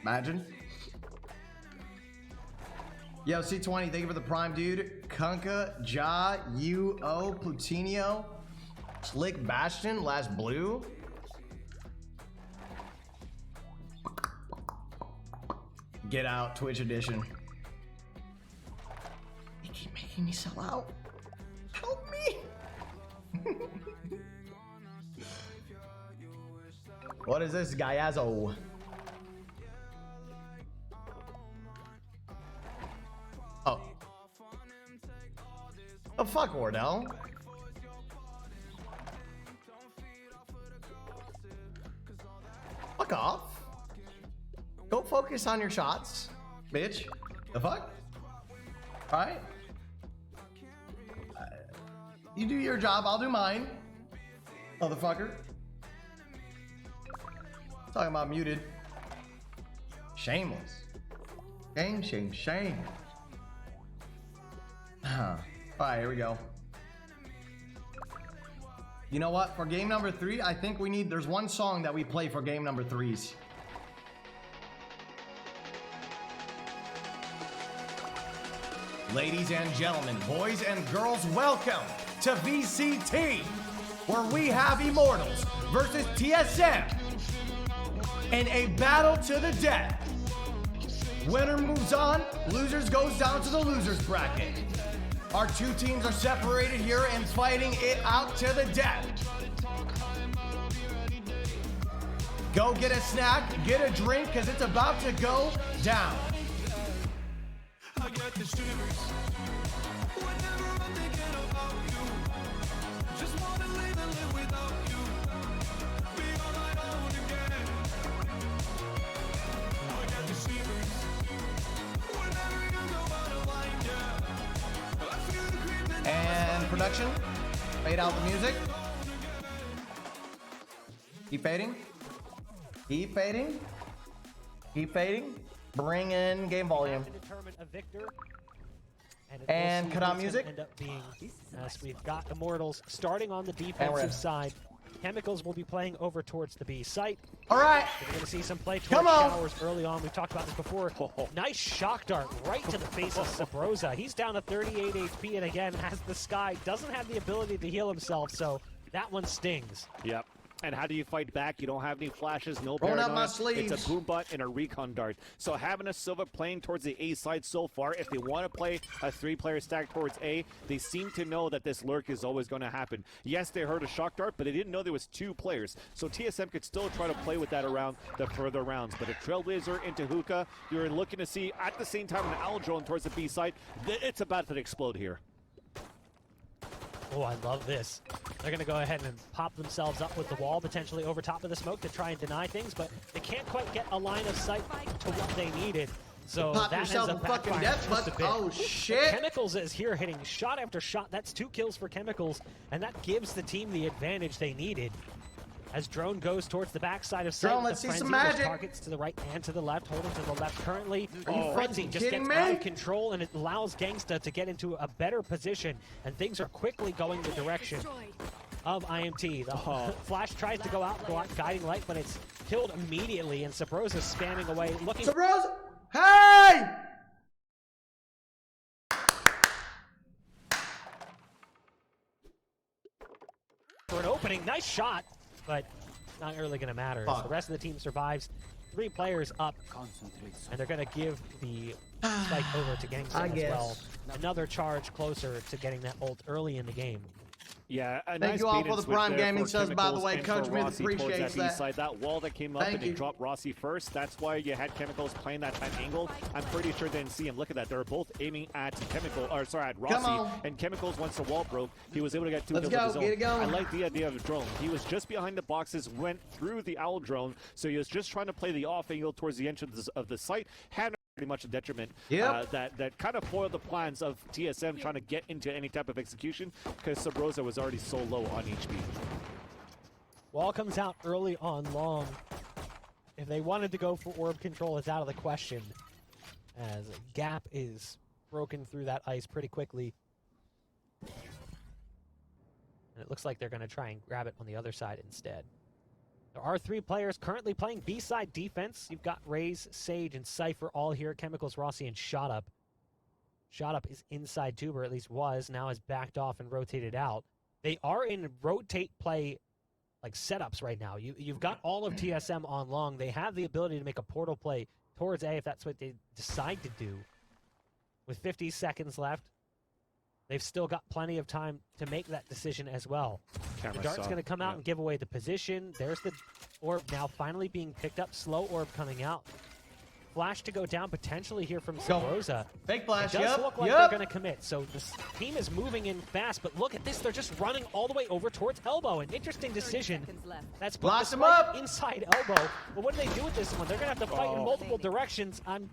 Imagine. Yo, C20, thank you for the prime, dude. Kunka, Ja, U-O, Plutinio, Slick Bastion, Last Blue. Get out, Twitch edition. They keep making me sell out. Help me. What is this, Gaiazo? Oh. Oh, fuck, Wardell. Fuck off. Go focus on your shots, bitch. The fuck? Alright? You do your job, I'll do mine. Motherfucker. Talking about muted. Shameless. Shame. Alright, here we go. You know what? For game number 3, I think we need... There's one song that we play for game number 3s. Ladies and gentlemen, boys and girls, welcome to VCT, where we have Immortals versus TSM in a battle to the death. Winner moves on, losers goes down to the losers bracket. Our two teams are separated here and fighting it out to the death. Go get a snack, get a drink, because it's about to go down. I got the shivers whenever I'm thinking about you. Just wanna live without you. Be on my own again. I got the shivers whenever you go out of line, yeah. I feel the creeping. And production, fade out the music. Keep fading. Keep fading. Keep fading. Bring in game volume. And cut out music. End up being, as we've got Immortals starting on the defensive side. Chemicals will be playing over towards the B site. All right. We're going to see some play towards showers early on. We've talked about this before. Nice shock dart right to the face of Subroza. He's down to 38 HP and again has the Sky. Doesn't have the ability to heal himself, so that one stings. Yep. And how do you fight back? You don't have any flashes, no paranoia. It's a boom butt and a recon dart. So having a Silva playing towards the A side so far, if they want to play a 3-player stack towards A, they seem to know that this lurk is always going to happen. Yes, they heard a shock dart, but they didn't know there was 2 players. So TSM could still try to play with that around the further rounds. But a Trailblazer into hookah, you're looking to see at the same time an owl drone towards the B side. It's about to explode here. Oh, I love this. They're going to go ahead and pop themselves up with the wall, potentially over top of the smoke to try and deny things, but they can't quite get a line of sight to what they needed. So pop that yourself ends a fucking death button. Oh, shit. But Chemicals is here hitting shot after shot. That's 2 kills for Chemicals, and that gives the team the advantage they needed. As Drone goes towards the backside of sight, let's see some magic. Targets to the right and to the left, holding to the left currently. Frenzy just gets out of control, and it allows Genghsta to get into a better position, and things are quickly going the direction of IMT. The flash tries to go out, guiding light, but it's killed immediately, and Subroza spamming away, looking. Subroza, hey! For an opening, nice shot. But not really going to matter. So the rest of the team survives. 3 players up, and they're going to give the spike over to Genghsta as well. Another charge closer to getting that ult early in the game. Yeah, thank you all for the Prime Gaming subs, by the way. Coach Smith appreciates that. That wall that came up and it dropped Rossi first. That's why you had Chemicals playing that tight angle. I'm pretty sure they didn't see him. Look at that. They're both aiming at at Rossi. And Chemicals, once the wall broke, he was able to get 2 kills of his own. I like the idea of the drone. He was just behind the boxes, went through the owl drone, so he was just trying to play the off angle towards the entrance of the site. Had pretty much a detriment that kind of foiled the plans of TSM trying to get into any type of execution because Subroza was already so low on HP. Wall comes out early on long. If they wanted to go for orb control, it's out of the question, as Gap is broken through that ice pretty quickly. And it looks like they're going to try and grab it on the other side instead. There are 3 players currently playing B-side defense. You've got Raze, Sage, and Cypher all here. Chemicals, Rossi, and Shot Up. Shot Up is inside tube, or at least was. Now has backed off and rotated out. They are in rotate play like setups right now. You've got all of TSM on long. They have the ability to make a portal play towards A if that's what they decide to do. With 50 seconds left, they've still got plenty of time to make that decision as well. The dart's going to come out and give away the position. There's the orb now finally being picked up. Slow orb coming out. Flash to go down potentially here from subroza. Fake flash, It does look like they're going to commit. So this team is moving in fast, but look at this. They're just running all the way over towards elbow. An interesting decision. That's put the spike inside elbow. But what do they do with this one? They're going to have to fight in multiple directions. I'm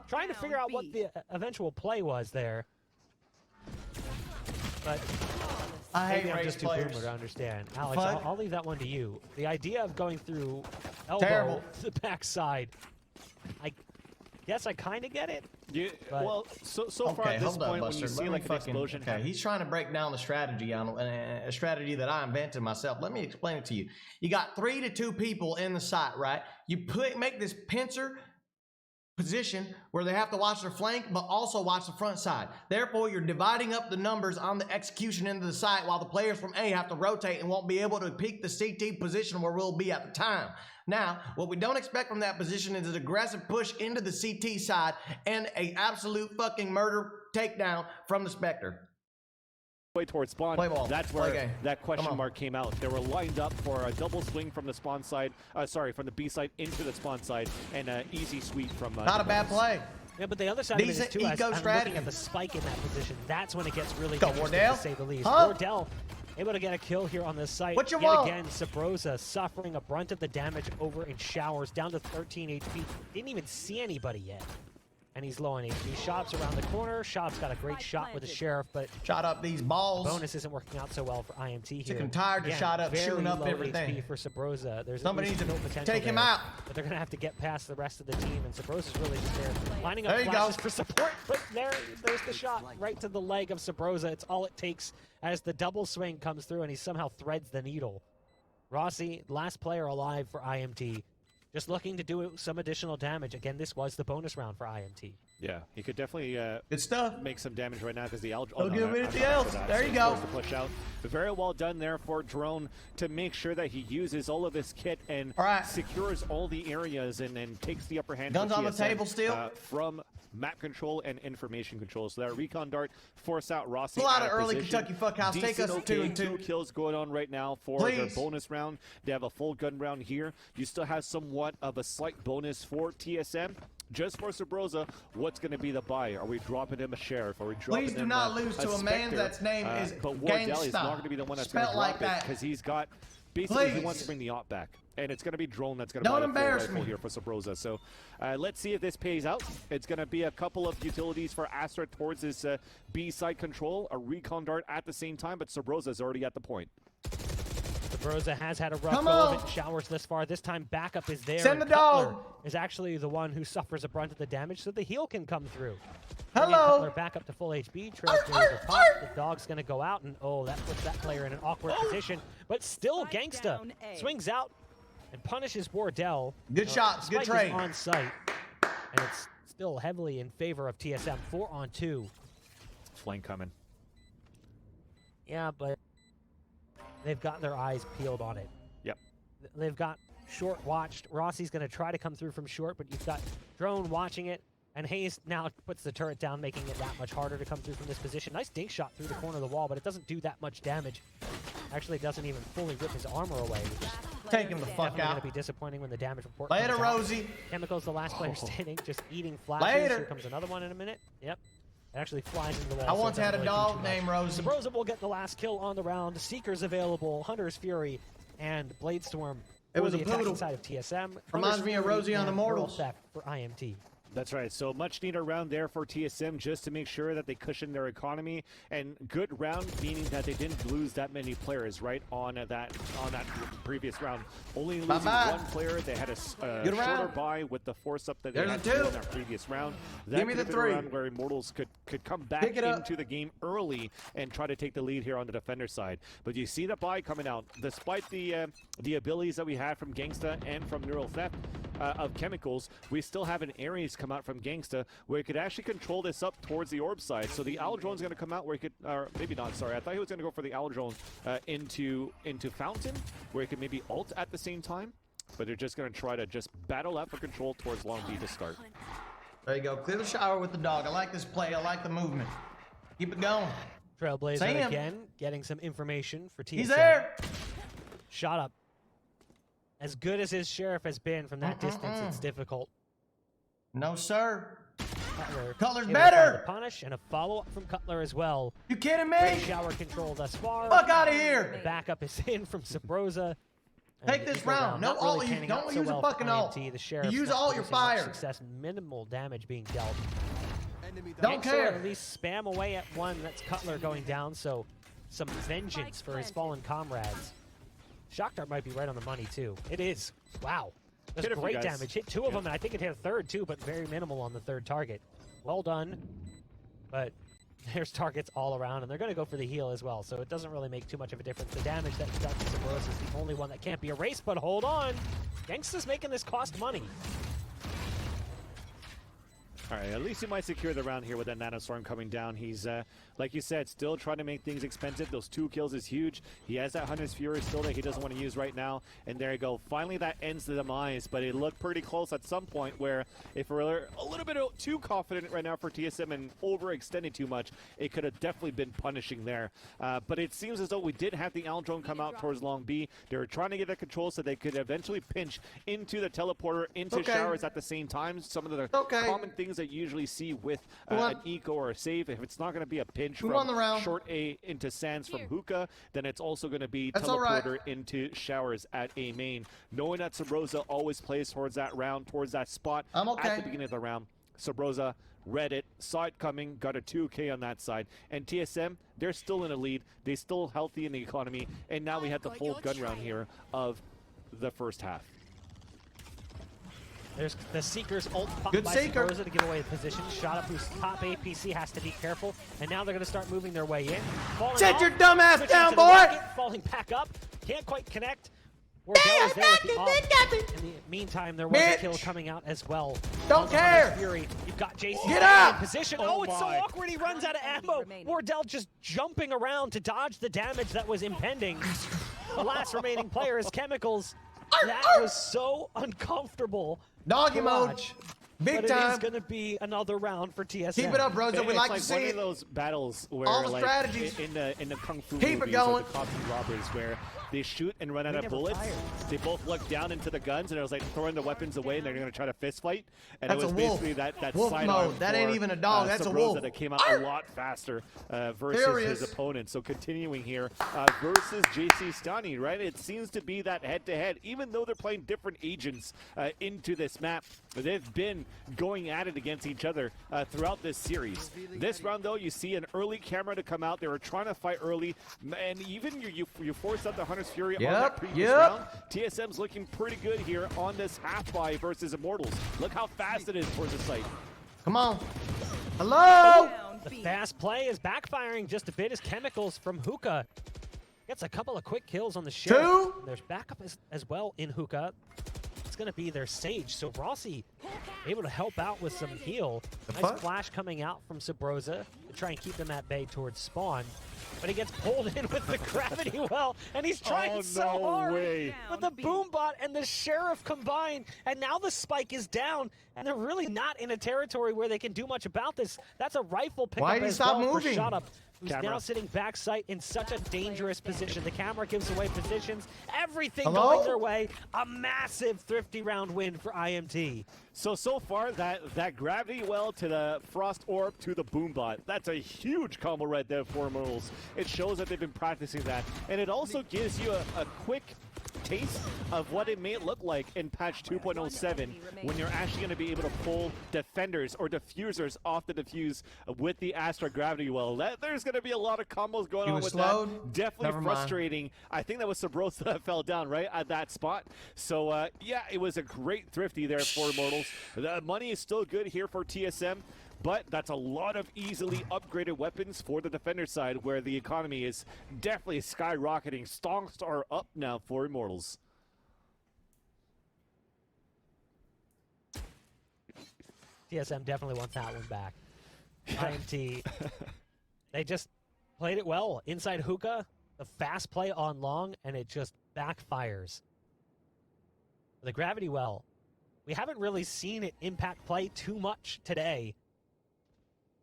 trying to figure out what the eventual play was there. But maybe I'm just too boomer to understand. Alex, I'll leave that one to you. The idea of going through elbow to the backside, I guess I kind of get it. Yeah, well, so far at this point, when you see like an explosion. Okay, he's trying to break down the strategy on a strategy that I invented myself. Let me explain it to you. You got 3 to 2 people in the site, right? You make this pincer position where they have to watch their flank but also watch the front side. Therefore, you're dividing up the numbers on the execution into the site while the players from A have to rotate and won't be able to peek the CT position where we'll be at the time. Now, what we don't expect from that position is an aggressive push into the CT side and a absolute fucking murder takedown from the Spectre. Way towards spawn, that's where that question mark came out. They were lined up for a double swing from the spawn side, from the B side into the spawn side, and an easy sweep from not a bad play. Yeah, but the other side of it is too, as I'm looking at the spike in that position, that's when it gets really interesting, to say the least. Wardell able to get a kill here on this site. What you Yet want? again, subroza suffering a brunt of the damage over in showers, down to 13 HP. Didn't even see anybody yet. And he's low on HP. Shop's around the corner. Shop's got a great shot with the sheriff, but shot up these balls. Bonus isn't working out so well for IMT here. Sick and tired to shot up, shooting up everything. HP for subroza. There's somebody needs to potential take him out. But they're gonna have to get past the rest of the team, and subroza's really just there, lining up there flashes for support. But there's the shot right to the leg of subroza. It's all it takes as the double swing comes through, and he somehow threads the needle. Rossi, last player alive for IMT. Just looking to do some additional damage. Again, this was the bonus round for IMT. Yeah, he could definitely good stuff. Make some damage right now because the Don't give him anything else. There you go. To push out. Very well done there for Drone to make sure that he uses all of his kit and secures all the areas and takes the upper hand. Guns on the table still. From map control and information control. So that recon dart force out Rossi. Pull out an early Kentucky Fuckhouse. Take us 2-2. Kills going on right now for their bonus round. They have a full gun round here. You still have somewhat of a slight bonus for TSM. Just for subroza, what's going to be the buy? Are we dropping him a sheriff? Are we dropping Please do not lose to a man that's name is but wardell is not going to be the one that's going to drop it because he's got basically he wants to bring the op back. And it's going to be Drone that's going to buy the full rifle here for subroza. So let's see if this pays out. It's going to be a couple of utilities for Astra towards his B side control, a recon dart at the same time, but subroza is already at the point. Subroza has had a rough go of it. Showers this far. This time backup is there. Send the dog. Is actually the one who suffers a brunt of the damage, so the heal can come through. Hello. Cutler back up to full HP. Trails the pop. The dog's going to go out, and that puts that player in an awkward position. But still, Genghsta swings out and punishes Wardell. Good shots. Good trade. On site, and it's still heavily in favor of TSM. 4-on-2. Flank coming. Yeah, but they've got their eyes peeled on it. Yep. They've got short watched. Rossi's going to try to come through from short, but you've got Drone watching it, and Hayes now puts the turret down, making it that much harder to come through from this position. Nice dink shot through the corner of the wall, but it doesn't do that much damage. Actually, it doesn't even fully rip his armor away. Take him the fuck out. Going to be disappointing when the damage report Later, comes Rosie. Out. Chemical's the last player standing, just eating flashes. Later. Here comes another one in a minute. Yep. It actually flies into the wall. I once had a dog named Rosie. subroza will get the last kill on the round. Seeker's available, Hunter's Fury, and Bladestorm. It was the a poodle. side of TSM. Reminds me of Rosie on Immortals. For IMT. That's right. So much needed round there for TSM just to make sure that they cushion their economy, and good round meaning that they didn't lose that many players right on that previous round. Only losing one player. They had a shorter bye with the force up that they had to do in that previous round. That Give me the 3 round where Immortals could come back into the game early and try to take the lead here on the defender side. But you see the bye coming out, despite the abilities that we had from Genghsta and from Neural Theft of Chemicals, we still have an Ares come out from Genghsta where he could actually control this up towards the orb side. So the Owl Drone's going to come out where he could, or maybe not, sorry, I thought he was going to go for the Owl Drone into Fountain, where he could maybe ult at the same time, but they're just going to try to just battle out for control towards Long B to start. There you go. Clear the shower with the dog. I like this play. I like the movement. Keep it going. Trailblazer again, getting some information for TSM. He's there. Shot up. As good as his Sheriff has been from that distance, it's difficult. No, sir. Cutler's better. Punish and a follow-up from Cutler as well. You kidding me? Great shower control thus far. Fuck out of here. The backup is in from subroza. Take this round. No ult. Really don't use a fucking ult. The Sheriff use all your fire. Success, minimal damage being dealt. Don't care. At least spam away at one. That's Cutler going down. So some vengeance for his fallen comrades. Shock Dart might be right on the money too. It is. Wow. That's great damage. Hit 2 of them, and I think it hit a third too, but very minimal on the third target. Well done. But there's targets all around, and they're going to go for the heal as well, so it doesn't really make too much of a difference. The damage that he's done to subroza is the only one that can't be erased, but hold on. Genghsta's making this cost money. All right, at least he might secure the round here with that Nanostorm coming down. He's, like you said, still trying to make things expensive. Those 2 kills is huge. He has that Hunter's Fury still that he doesn't want to use right now. And there you go. Finally, that ends the demise, but it looked pretty close at some point where if we're a little bit too confident right now for TSM and overextending too much, it could have definitely been punishing there. But it seems as though we did have the Owl Drone come out towards Long B. They were trying to get that control so they could eventually pinch into the teleporter, into showers at the same time. Some of the common things that you usually see with an eco or a save. If it's not going to be a pinch from short A into sands from hookah, then it's also going to be teleporter into showers at A main. Knowing that subroza always plays towards that round, towards that spot at the beginning of the round. subroza read it, saw it coming, got a 2K on that side. And TSM, they're still in a lead. They're still healthy in the economy. And now we have the full gun round here of the first half. There's the Seeker's ult popped by subroza to give away the position. Shot up who's top APC has to be careful. And now they're going to start moving their way in. Sit your dumb ass down, boy! Falling back up. Can't quite connect. Wardell is there with the off. In the meantime, there was a kill coming out as well. Don't care! Fury. You've got JC Get up! in position. Oh, it's so awkward. He runs out of ammo. Wardell just jumping around to dodge the damage that was impending. The last remaining player is Chemicals. That was so uncomfortable. Doggy mode. Big time. It's going to be another round for TSM. Keep it up, Rosa. We like to see it. It's like one of those battles where, all the like, strategies. in the Kung Fu Keep movies it going. or the Cops and Robbers, where they shoot and run out of bullets. They both look down into the guns, and it was like throwing the weapons away, and they're going to try to fist fight. And that's it was basically that wolf sidearm mode. That ain't even a dog. That's a wolf. That came out a lot faster versus his opponent. So continuing here versus jcstani, right? It seems to be that head-to-head, even though they're playing different agents into this map. They've been going at it against each other throughout this series. This round, though, you see an early camera to come out. They were trying to fight early, and even you forced out the Hunter's Fury on that previous round. TSM's looking pretty good here on this half-buy versus Immortals. Look how fast it is towards the site. Come on. Hello? The fast play is backfiring just a bit as Chemicals from Hookah gets a couple of quick kills on the ship. There's backup as well in Hookah. It's going to be their Sage. So Rossi able to help out with some heal. Nice flash coming out from subroza to try and keep them at bay towards spawn. But he gets pulled in with the gravity well, and he's trying so hard with the boom bot and the Sheriff combined. And now the spike is down, and they're really not in a territory where they can do much about this. That's a rifle pickup as well for Shut Up, who's now sitting backside in such a dangerous position. The camera gives away positions, everything going their way. A massive thrifty round win for IMT. So far, that gravity well to the Frost Orb to the Boombot, that's a huge combo right there for Immortals. It shows that they've been practicing that, and it also gives you a quick taste of what it may look like in patch 2.07 when you're actually going to be able to pull defenders or diffusers off the diffuse with the Astra Gravity Well. There's going to be a lot of combos going on with that. Definitely frustrating. I think that was Subroza that fell down right at that spot. So yeah, it was a great thrifty there for Immortals. The money is still good here for TSM. But that's a lot of easily upgraded weapons for the defender side, where the economy is definitely skyrocketing. Stonks are up now for Immortals. TSM definitely wants that one back. IMT, they just played it well. Inside hookah, the fast play on long, and it just backfires. The Gravity Well, we haven't really seen it impact play too much today.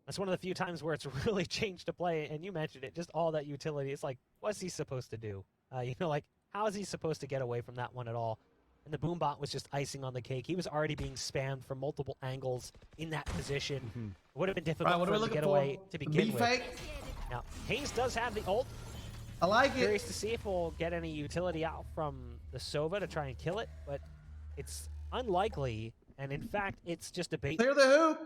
That's one of the few times where it's really changed to play, and you mentioned it, just all that utility. It's like, what's he supposed to do? You know, like, how is he supposed to get away from that one at all? And the Boombot was just icing on the cake. He was already being spammed from multiple angles in that position. It would have been difficult for him to get away to begin with. Now, hazed does have the ult. I like it. Curious to see if we'll get any utility out from the Sova to try and kill it, but it's unlikely, and in fact, it's just a bait. Clear the hoop.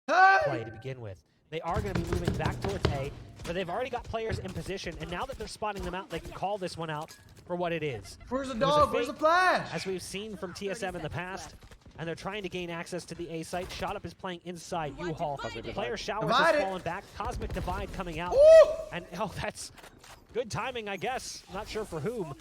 Play to begin with. They are going to be moving back towards A, but they've already got players in position, and now that they're spotting them out, they can call this one out for what it is. Where's the dog? Where's the flash? As we've seen from TSM in the past, and they're trying to gain access to the A site. Shot Up is playing inside U-Haul. Player Showers has fallen back. Cosmic Divide coming out. Ooh! And oh, that's good timing, I guess. Not sure for whom.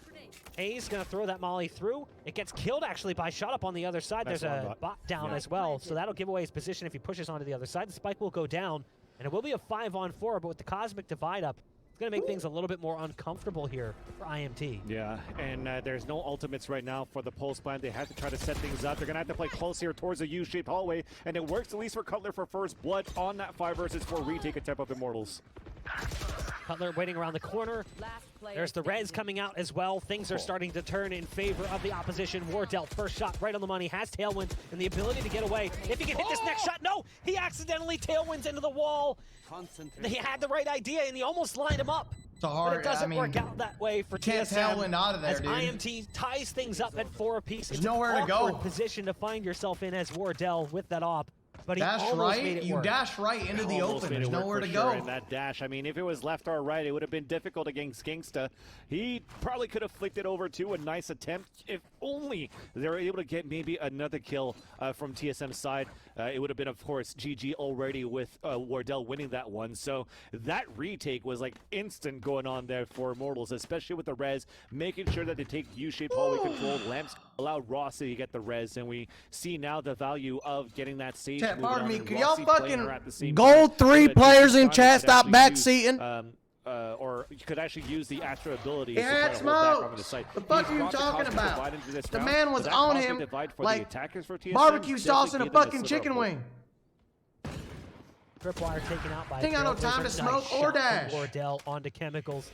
A's gonna throw that molly through. It gets killed actually by Shot Up on the other side. There's a bot down as well, so that'll give away his position if he pushes onto the other side. The spike will go down, and it will be a 5-on-4, but with the Cosmic Divide up, it's gonna make things a little bit more uncomfortable here for IMT. Yeah, and there's no ultimates right now for the pulse plan. They have to try to set things up. They're gonna have to play close here towards the U-shaped hallway, and it works at least for Cutler for first blood on that 5 versus 4 retake attempt of Immortals. Cutler waiting around the corner. There's the res coming out as well. Things are starting to turn in favor of the opposition. Wardell, first shot right on the money, has tailwind and the ability to get away. If he can hit this next shot, no! He accidentally tailwinds into the wall. He had the right idea and he almost lined him up. It's hard, but it doesn't work out that way for can't TSM. tailwind out of there, as dude. IMT ties things up at 4 apiece. There's it's nowhere an to go. awkward position to find yourself in as Wardell with that op. But he dash almost right, made it you work. dash right into the open. There's nowhere to go. In that dash, I mean, if it was left or right, it would have been difficult against Genghsta. He probably could have flicked it over to a nice attempt. If only they were able to get maybe another kill from TSM's side. It would have been, of course, GG already with Wardell winning that one. So that retake was like instant going on there for Immortals, especially with the res, making sure that they take U-shaped hallway control. Lamps allowed Rossi to get the res, and we see now the value of getting that stage. Pardon me, could y'all fucking gold 3 players in chat stop backseating? Or you could actually use the Astra ability. He had smoke. The fuck are you talking about? The man was on him like barbecue sauce in a fucking chicken wing. Tripwire taken out by Ain't got no time to smoke or dash. Wardell onto chemicals.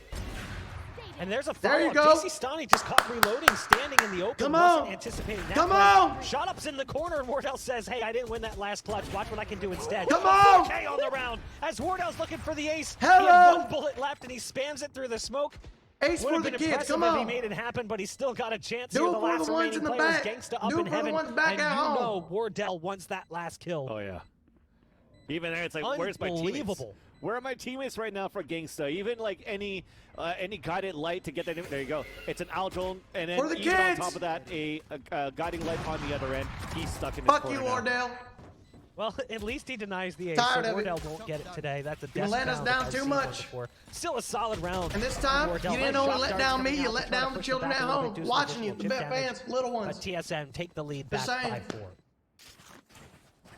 And there's a there you follow-up. go. jcstani just caught reloading, standing in the open. Come Wasn't on. anticipating that. Come on. Shot Up's in the corner, and Wardell says, hey, I didn't win that last clutch. Watch what I can do instead. Come on. 4K on the round as Wardell's looking for the ace. Hello. He had 1 bullet left, and he spams it through the smoke. Ace for the kids, come on. If he made it happen, but he's still got a chance Do here. it The for last the ones in the remaining back. Genghsta up Do in it for heaven, the ones back and at you home. know Wardell wants that last kill. Oh, yeah. Even there, it's like, where's my teammates? Unbelievable. Where are my teammates right now for Genghsta? Even like any guided light to get that. There you go. It's an Aldrone, and then For the even on kids. top of that, a guiding light on the other end. He's stuck in his Fuck corner you, now. Wardell. Well, at least he denies the ace. Tired so of it. Wardell won't get it today. That's a You death let us round down I've too seen much. before. Still a solid round. And this time, Wardell. you didn't Nice only shot let darts down me, coming you out let to try to down the push children back at a little home, bit, do some watching you, additional the chip vet damage. fans, little ones. But TSM take the lead Just back saying. 5-4.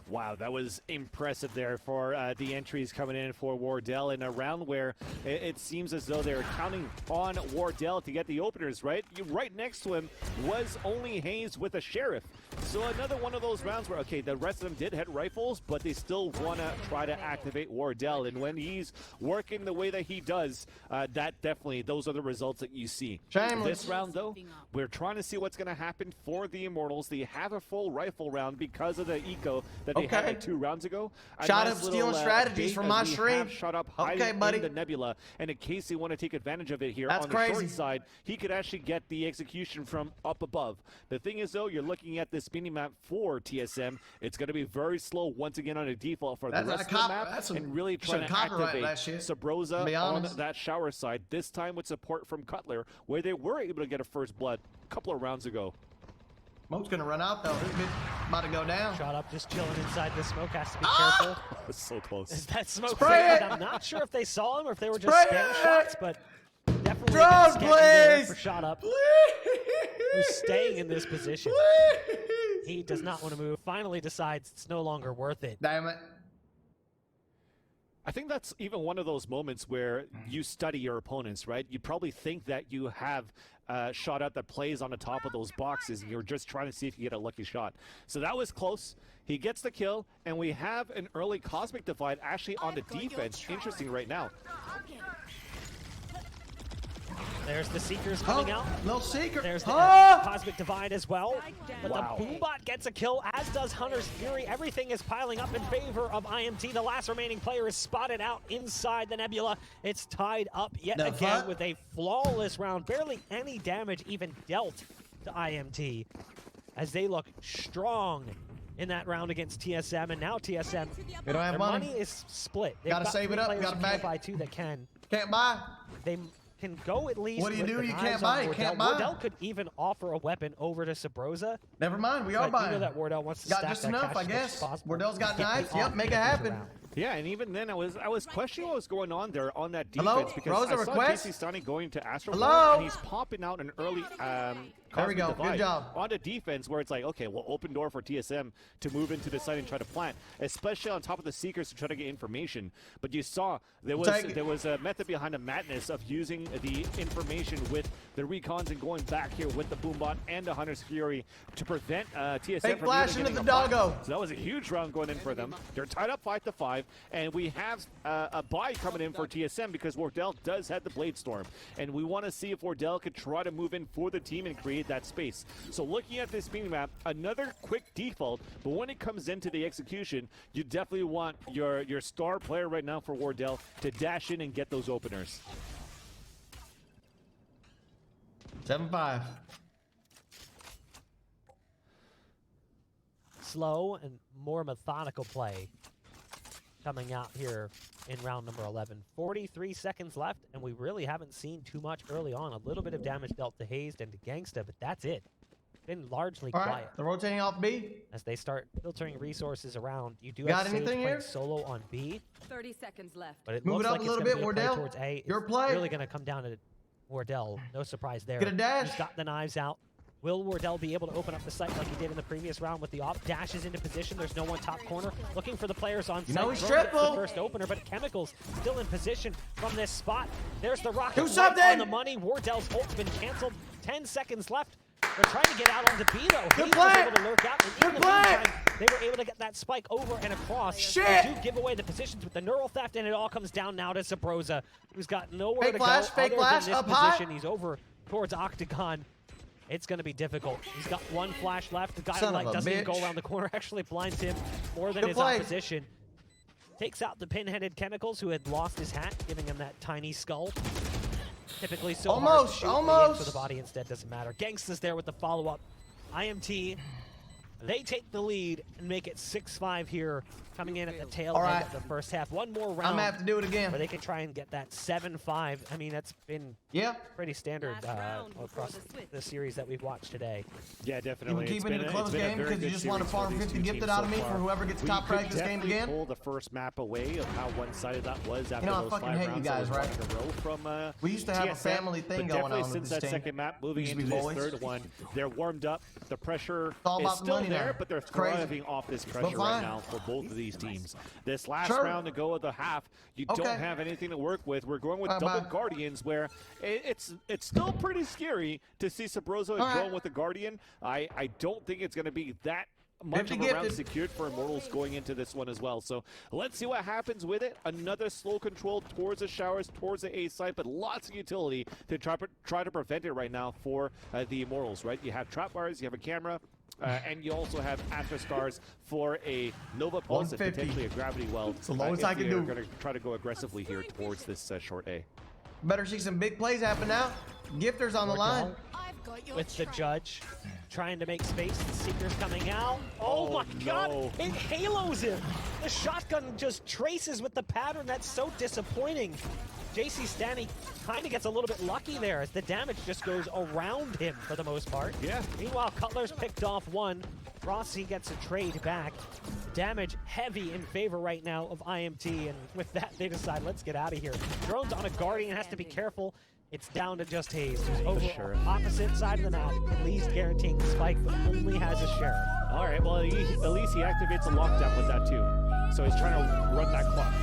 Wow, that was impressive there for the entries coming in for Wardell in a round where it seems as though they're counting on Wardell to get the openers, right? Right next to him was only Hayes with a Sheriff. So another one of those rounds where, okay, the rest of them did hit rifles, but they still want to try to activate Wardell. And when he's working the way that he does, that definitely, those are the results that you see. Shameless. This round, though, we're trying to see what's going to happen for the Immortals. They have a full rifle round because of the eco that they had like 2 rounds ago. Shot up stealing strategies from my stream. Shot up hiding in the nebula. And in case they want to take advantage of it here on the short side, he could actually get the execution from up above. The thing is, though, you're looking at this map for TSM. It's going to be very slow once again on a default for the rest of the map, and really trying to activate Subroza on that shower side, this time with support from Cutler, where they were able to get a first blood a couple of rounds ago. Smoke's going to run out, though. This bitch about to go down. Shot up, just chilling inside the smoke. Has to be careful. It's so close. Is that smoke? Spray it! I'm not sure if they saw him or if they were just spam shots, but definitely Drone, please! For please! Shot up. Who's staying in this position. He does not want to move. Finally decides it's no longer worth it. Damn it. I think that's even one of those moments where you study your opponents, right? You probably think that you have a shot out that plays on the top of those boxes, and you're just trying to see if you get a lucky shot. So that was close. He gets the kill, and we have an early Cosmic Divide actually on the defense. Interesting right now. There's the Seekers coming out. Little Seeker. There's the Cosmic Divide as well. But the Boombot gets a kill, as does Hunter's Fury. Everything is piling up in favor of IMT. The last remaining player is spotted out inside the nebula. It's tied up yet again with a flawless round. Barely any damage even dealt to IMT as they look strong in that round against TSM. And now TSM, they don't have their money. is split. They've gotta save it up. Gotta buy 2 that can. Can't buy. They can go at least. What do you do? You can't buy. You can't buy. Wardell could even offer a weapon over to Subroza. Never mind. We are buying. You know that Wardell wants to got stack just that enough, I guess. Wardell's got knives. Yep, make it happen. Yeah, and even then, I was questioning what was going on there on that defense because Rosa, I saw jcstani going to Astro and he's popping out an early there we go. Good job. On the defense where it's like, okay, well, open door for TSM to move into the site and try to plant, especially on top of the Seekers to try to get information. But you saw there was a method behind the madness of using the information with the recons and going back here with the Boombot and the Hunter's Fury to prevent TSM Fake from flash into the doggo. So that was a huge round going in for them. They're tied up 5-5, and we have a buy coming in for TSM because Wardell does have the Blade Storm, and we want to see if Wardell could try to move in for the team and create that space. So looking at this mini map, another quick default, but when it comes into the execution, you definitely want your star player right now for Wardell to dash in and get those openers. 7-5. Slow and more methodical play coming out here in round number 11. 43 seconds left, and we really haven't seen too much early on. A little bit of damage dealt to Hazed and to Genghsta, but that's it. Been largely quiet. They're rotating off B. As they start filtering resources around, you do have Sage playing solo on B. 30 seconds left. But it Move looks it up like a little it's bit, going to play Wardell. towards A. Your It's play. really going to come down to Wardell. No surprise there. Get a dash. He's got the knives out. Will Wardell be able to open up the site like he did in the previous round with the op? Dashes into position. There's no one top corner. Looking for the players on site. You know he's Throwing it triple. for the first opener, but Chemicals still in position from this spot. There's the rocket Do right something. on the money. Wardell's ult's been canceled. 10 seconds left. They're trying to get out onto B, though. Good He was play. able to lurk out. And in the meantime, they were able to get that spike over and across. Shit. They do give away the positions with the neural theft, and it all comes down now to Subroza, who's got nowhere to go other than this up position. high. He's over towards Octagon. It's going to be difficult. He's got one flash left. The guy doesn't even go around the corner, actually blinds him more than his opposition. Takes out the pin-headed Chemicals, who had lost his hat, giving him that tiny skull. Typically so hard to shoot for the body, instead doesn't matter. Gangsta's there with the follow-up. IMT, they take the lead and make it 6-5 here, coming in at the tail end of the first half. One more round. I'm gonna have to do it again. Where they can try and get that 7-5. I mean, that's been pretty standard across the series that we've watched today. Yeah, definitely. You keep it in a close game because you just want to farm 50 gifted out of me for whoever gets top frag this game again. Pull the first map away of how one-sided that was after those 5 rounds. I fucking hate you guys, right? In a row from, we used to have a family thing going on with since this that second map, moving into this third one, they're warmed up. The pressure is still there, but they're thriving off this pressure right now for both of these teams. This last round to go of the half, you don't have anything to work with. We're going with double Guardians, where it's still pretty scary to see subroza going with the Guardian. I don't think it's going to be that much of a round secured for Immortals going into this one as well. So let's see what happens with it. Another slow control towards the showers, towards the A side, but lots of utility to try to prevent it right now for the Immortals, right? You have trap bars, you have a camera, and you also have Astro Stars for a Nova Pulse and potentially a Gravity Well. It's the lowest I can do. We're going to try to go aggressively here towards this short A. Better see some big plays happen now. Gifter's on the line. With the judge trying to make space, the Seeker's coming out. Oh my God, it halos him. The shotgun just traces with the pattern. That's so disappointing. jcstani kind of gets a little bit lucky there as the damage just goes around him for the most part. Yeah. Meanwhile, Cutler's picked off one. Rossi gets a trade back. Damage heavy in favor right now of IMT, and with that, they decide, let's get out of here. Drone's on a Guardian, has to be careful. It's down to just hazed, who's over opposite side of the map, at least guaranteeing the spike, but only has a sheriff. All right, well, at least he activates a lockdown with that too. So he's trying to run that clock.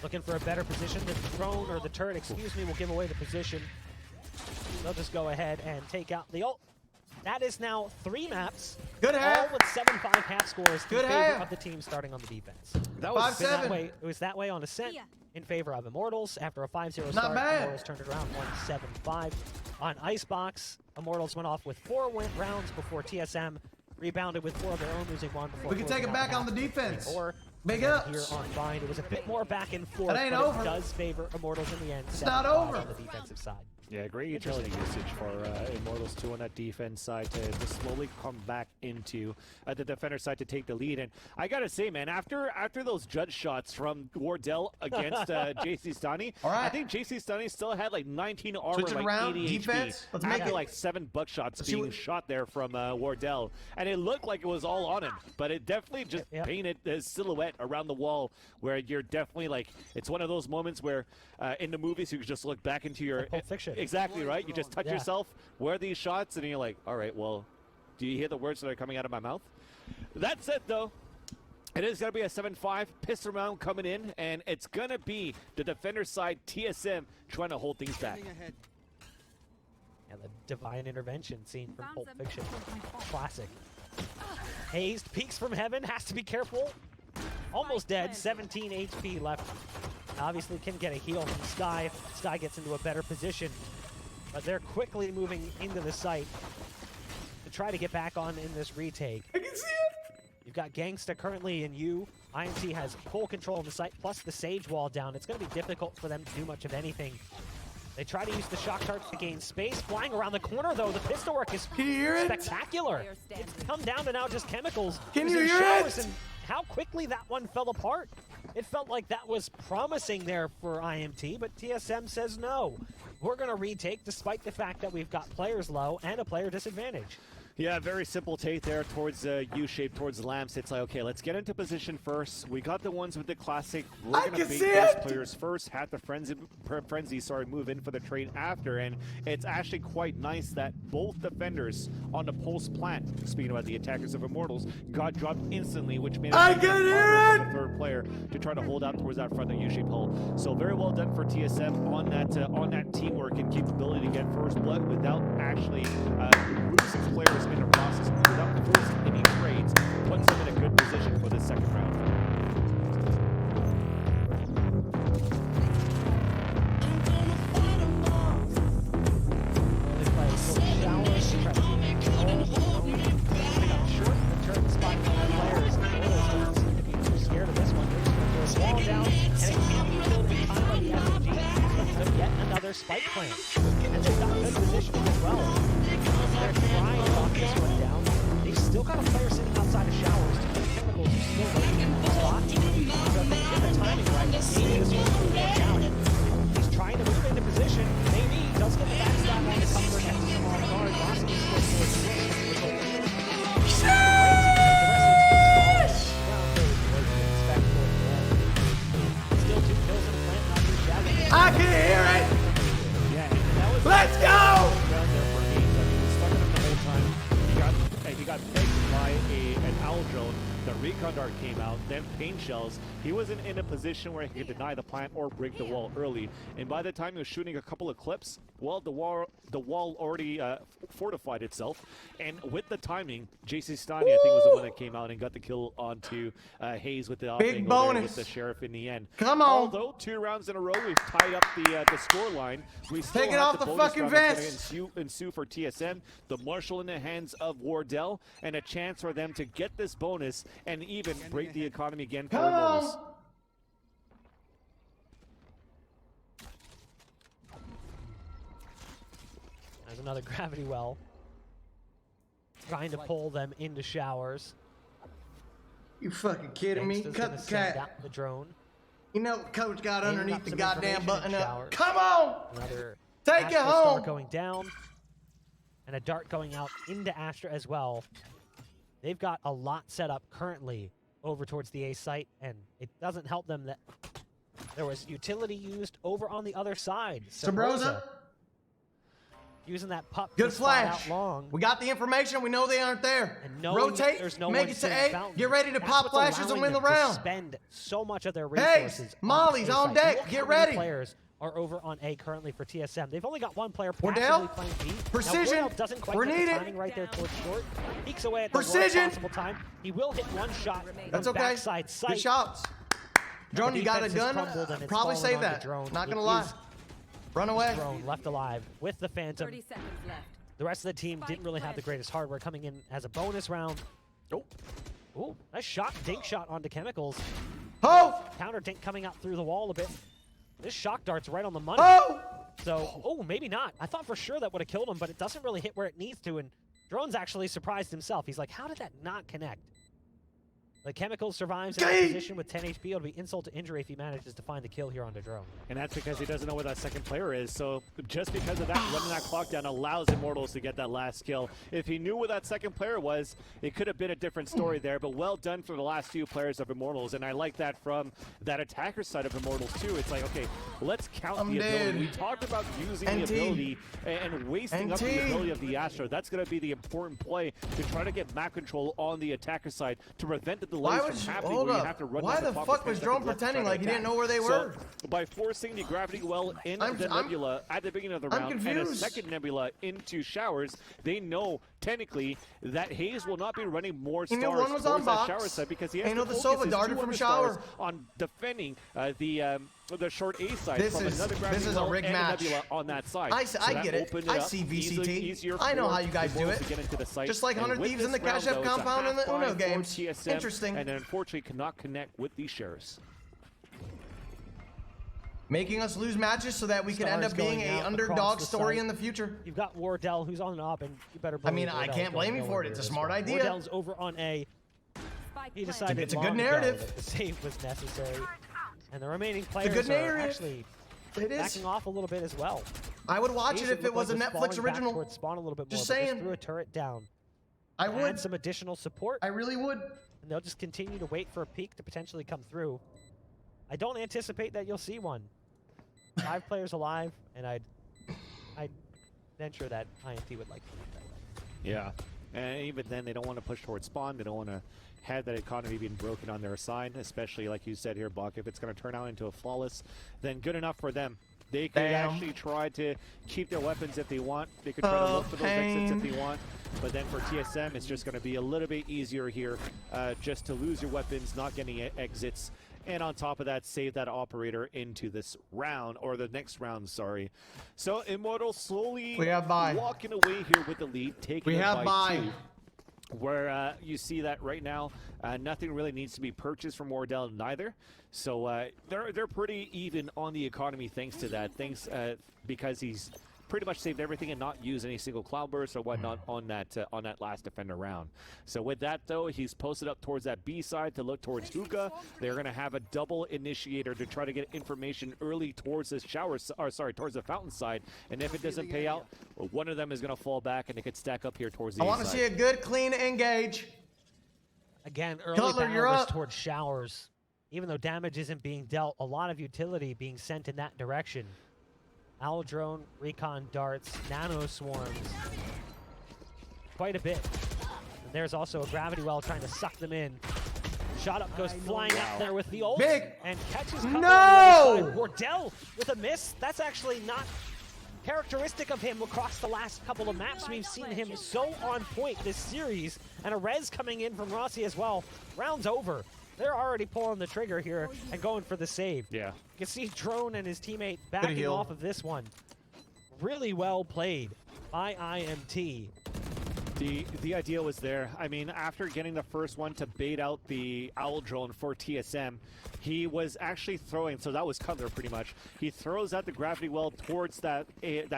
Looking for a better position. The drone, or the turret, excuse me, will give away the position. They'll just go ahead and take out the ult. That is now 3 maps. Good half. All with 7-5 half scores in favor of the team starting on the defense. That was 5-7. It was that way on Ascent in favor of Immortals. After a 5-0 start, Immortals turned it around 1-7-5. On Icebox, Immortals went off with 4 rounds before TSM rebounded with 4 of their own, losing 1 before. We can take it back on the defense. Big ups. ups. Here on Bind, it was a bit more back and forth, it ain't but over. It does favor Immortals in the end. It's not over. On the defensive side. Yeah, great utility usage for Immortals 2 on that defense side to slowly come back into the defender side to take the lead. And I gotta say, man, after those judge shots from Wardell against jcstani, I think jcstani still had like 19 armor, like 80 defense. HP. After like 7 buckshots being shot there from Wardell, and it looked like it was all on him, but it definitely just painted a silhouette around the wall where you're definitely like, it's one of those moments where in the movies you can just look back into your Pulp Fiction. Exactly, right? You just touch yourself, where are these shots, and you're like, all right, well, do you hear the words that are coming out of my mouth? That said, though, it is going to be a 7-5 pistol round coming in, and it's going to be the defender side TSM trying to hold things back. And the divine intervention scene from Pulp Fiction. Classic. Hazed peeks from heaven, has to be careful. Almost dead, 17 HP left. Obviously can get a heal from Sky if Sky gets into a better position. But they're quickly moving into the site to try to get back on in this retake. I can see it! You've got Genghsta currently in you. IMT has full control of the site, plus the Sage wall down. It's going to be difficult for them to do much of anything. They try to use the shock charge to gain space. Flying around the corner, though, the pistol work is spectacular. It's come down to now just chemicals. Can you hear it? And how quickly that one fell apart. It felt like that was promising there for IMT, but TSM says no. We're going to retake despite the fact that we've got players low and a player disadvantage. Yeah, very simple take there towards U-shape, towards Lamps. It's like, okay, let's get into position first. We got the ones with the classic. We're going to beat those players first, have the frenzy, move in for the trade after. And it's actually quite nice that both defenders on the post plant, speaking about the attackers of Immortals, got dropped instantly, which made it harder for the third player to try to hold out towards that front of U-shape hull. So very well done for TSM on that teamwork and capability to get first blood without actually losing players in the process, without forcing any trades, puts them in a good position for the second round. They play showers, short the turret spot for the players. Don't seem to be too scared of this one. They're just going to throw a wall down, and it can be killed in time by the SMG. But yet another spike plant. And they've got good positioning as well. They're trying to lock this one down. They've still got a player sitting outside of showers. Chemicals are still waiting in the spot. So if they get the timing right, maybe this one will work out. He's trying to move into position. Maybe he does get the backstab on the cover against the small guard. Rossi is still towards the Still 2 kills in a plant, not too shabby. I can hear it! Yeah, that was Let's go! fly an owl drone. The recon dart came out, then paint shells. He wasn't in a position where he could deny the plant or break the wall early. And by the time he was shooting a couple of clips, well, the wall already fortified itself. And with the timing, jcstani, I think, was the one that came out and got the kill onto Hazed with the off big angle bonus there with the sheriff in the end. Come on. Although 2 rounds in a row, we've tied up the score line. We still Take it have off the bonus fucking round that's vest. gonna ensue for TSM, the marshal in the hands of Wardell, and a chance for them to get this bonus and even break the economy again for Immortals. There's another gravity well. Trying to pull them into showers. You fucking kidding me? Genghsta's Cut gonna the send cat. out the drone. You know, coach got Cleaning underneath up the some goddamn information button in up. showers. Come on! Another Take it Astra star home! going down. And a dart going out into Astra as well. They've got a lot set up currently over towards the A site, and it doesn't help them that there was utility used over on the other side. Subroza. Using that pup Good to spot flash. out long. We got the information. We know they aren't there. And knowing Rotate. there's no make one it to seeing A. Fountain, Get ready to that's pop what's flashes and allowing win the them to round. spend so much of their Hey, resources. Molly's on, on the A deck. site. Get Look how many ready. Players are over on A currently for TSM. They've only got one player Wardell. passively playing B. Precision. Now, Wardell doesn't quite We're get the needed. timing right there towards short. Peeks away at the worst Precision. possible time. He will hit one shot That's from okay. backside sight. Good shots. Drone, The you got a defense has gun? crumbled and it's Probably fallen save on the that. drone. Not It gonna lie. is Run away. Drone left alive with the Phantom. 30 seconds left. The rest of the team didn't really have the greatest hardware coming in as a bonus round. Oh, Ooh, nice shot, dink shot onto Chemicals. Oh! Counter dink coming out through the wall a bit. This shock dart's right on the money. Oh! So, oh, maybe not. I thought for sure that would have killed him, but it doesn't really hit where it needs to, and Drone's actually surprised himself. He's like, how did that not connect? The Chemicals survives in that position with 10 HP. It'll be insult to injury if he manages to find the kill here on the Drone. and that's because he doesn't know where that second player is. So just because of that, running that clock down allows Immortals to get that last kill. If he knew where that second player was, it could have been a different story there, but well done for the last few players of Immortals. And I like that from that attacker side of Immortals too. It's like, okay, let's count the ability. We talked about using the ability and wasting up the ability of the Astra. That's going to be the important play to try to get map control on the attacker side to prevent the delays from happening. Hold where up. you have to run Why down the clock fuck with was 10 Drone seconds left to pretending try to like he didn't attack? know where they were? So, by forcing the gravity well in the nebula at the beginning of the I'm round and a confused. second nebula into showers, they know technically that Hazed will not be running more He knew stars one was towards on that box. shower side because he has He to knew the focus Sova his darted 2 from other shower. stars on defending the short A side This from is- another gravity this is a well rigged and match. nebula on that side. I So get that it. opened I up see VCT. easier I know for how you guys do Immortals it. to get into the site. Just like And 100 with Thieves in the this round, Cash F though, it's a compound in the half Uno five for games. TSM, Interesting. And unfortunately cannot connect with these shares. Making us lose matches so that we could end Stars up being going a out underdog across the story site. in the future. You've got Wardell, who's on and up, and you better believe I mean, I Wardell's can't blame going you for nowhere it. It's a near smart this one. idea. Wardell's over on A. Spike He planted. decided It's a good long ago narrative. that the save was necessary. And the remaining a players good are narrative. actually It is. backing off a little bit as well. I would watch it Asia if it looked was a like Netflix falling back original. towards spawn a little bit more, Just but saying. threw a turret down. I Add would. some additional support, I really would. and they'll just continue to wait for a peak to potentially come through. I don't anticipate that you'll see one. 5 players alive, and I'd venture that IMT would like to leave that way. Yeah, and even then, they don't want to push towards spawn. They don't want to have that economy being broken on their side, especially like you said here, Buck. If it's going to turn out into a flawless, then good enough for them. They could actually try to keep their weapons if they want. They could try to look for those exits if they want. But then for TSM, it's just going to be a little bit easier here just to lose your weapons, not getting exits. And on top of that, save that operator into this round, or the next round, sorry. So Immortal slowly walking away here with the lead, taking it by 2. Where you see that right now, nothing really needs to be purchased from Wardell neither. So they're pretty even on the economy thanks to that. Thanks because he's pretty much saved everything and not used any single cloudburst or whatnot on that last defender round. So with that though, he's posted up towards that B side to look towards Hookah. They're gonna have a double initiator to try to get information early towards the towards the fountain side. And if it doesn't pay out, one of them is gonna fall back and they could stack up here towards the I want to see a good, clean engage. Again, early Cutler, you're battle was up. towards showers. Even though damage isn't being dealt, a lot of utility being sent in that direction. Owl drone, recon darts, nano swarms. Quite a bit. There's also a gravity well trying to suck them in. Shot up goes flying out there with the ult. Big. And catches cover No! on the other side. Wardell with a miss. That's actually not characteristic of him across the last couple of maps. We've seen him so on point this series. And a res coming in from Rossi as well. Round's over. They're already pulling the trigger here and going for the save. Yeah. You can see Drone and his teammate backing off of this one. Really well played by IMT. The idea was there. I mean, after getting the first one to bait out the owl drone for TSM, he was actually throwing, so that was cover pretty much. He throws out the gravity well towards that